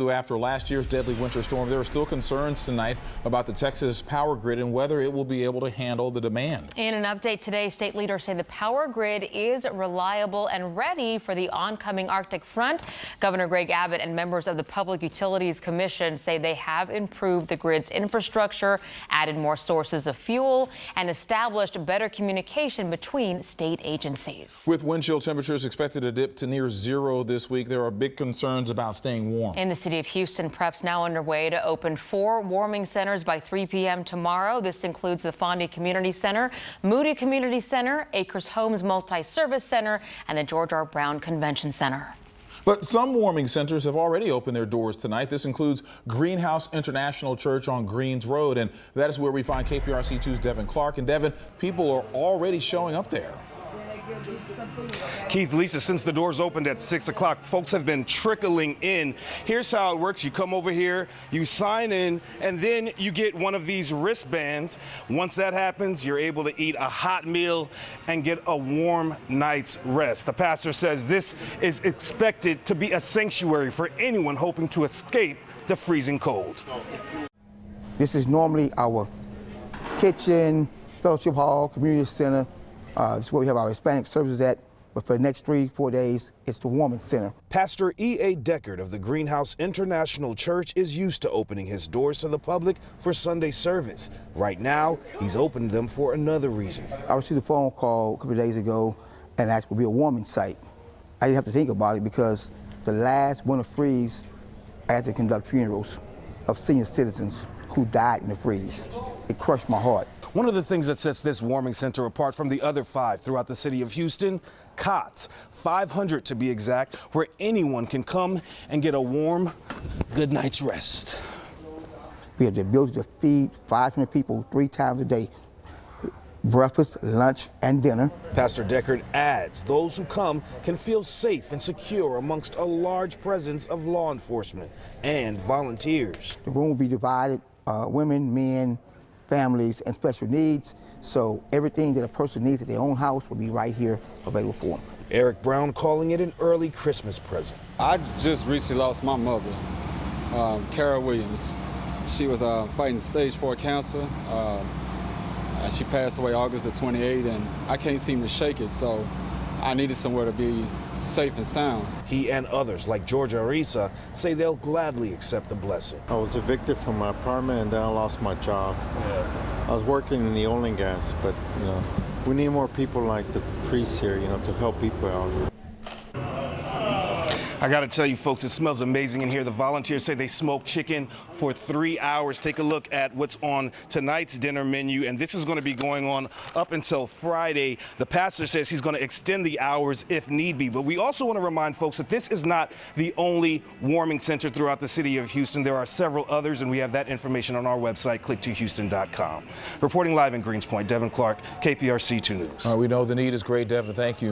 After last year's deadly winter storm, there are still concerns tonight about the Texas power grid and whether it will be able to handle the demand. In an update today, state leaders say the power grid is reliable and ready for the oncoming Arctic front. Governor Greg Abbott and members of the Public Utilities Commission say they have improved the grid's infrastructure, added more sources of fuel, and established better communication between state agencies. With wind chill temperatures expected to dip to near zero this week, there are big concerns about staying warm. In the city of Houston, prep's now underway to open 4 warming centers by 3 p.m. tomorrow. This includes the Fondy Community Center, Moody Community Center, Acres Homes Multi-Service Center, and the George R. Brown Convention Center. But some warming centers have already opened their doors tonight. This includes Greenhouse International Church on Greens Road, and that is where we find KPRC2's Devin Clark. And Devin, people are already showing up there. Keith, Lisa, since the doors opened at 6 o'clock, folks have been trickling in. Here's how it works. You come over here, you sign in, and then you get one of these wristbands. Once that happens, you're able to eat a hot meal and get a warm night's rest. The pastor says this is expected to be a sanctuary for anyone hoping to escape the freezing cold. This is normally our kitchen, fellowship hall, community center. This is where we have our Hispanic services at, but for the next 3-4 days, it's the warming center. Pastor E.A. Deckard of the Greenhouse International Church is used to opening his doors to the public for Sunday service. Right now, he's opened them for another reason. I received a phone call a couple of days ago and asked to be a warming site. I didn't have to think about it because the last winter freeze, I had to conduct funerals of senior citizens who died in the freeze. It crushed my heart. One of the things that sets this warming center apart from the other 5 throughout the city of Houston, cots, 500 to be exact, where anyone can come and get a warm, good night's rest. We have the ability to feed 500 people 3 times a day, breakfast, lunch, and dinner. Pastor Deckard adds those who come can feel safe and secure amongst a large presence of law enforcement and volunteers. The room will be divided, women, men, families, and special needs. So everything that a person needs at their own house will be right here available for them. Eric Brown calling it an early Christmas present. I just recently lost my mother, Carol Williams. She was fighting stage 4 cancer. She passed away August the 28th, and I can't seem to shake it, so I needed somewhere to be safe and sound. He and others like Georgia Arisa say they'll gladly accept the blessing. I was evicted from my apartment and then I lost my job. I was working in the oil and gas, but we need more people like the priests here, to help people out. I got to tell you, folks, it smells amazing in here. The volunteers say they smoked chicken for 3 hours. Take a look at what's on tonight's dinner menu, and this is going to be going on up until Friday. The pastor says he's going to extend the hours if need be. But we also want to remind folks that this is not the only warming center throughout the city of Houston. There are several others, and we have that information on our website, click2houston.com. Reporting live in Greens Point, Devin Clark, KPRC 2 News. We know the need is great, Devin. Thank you.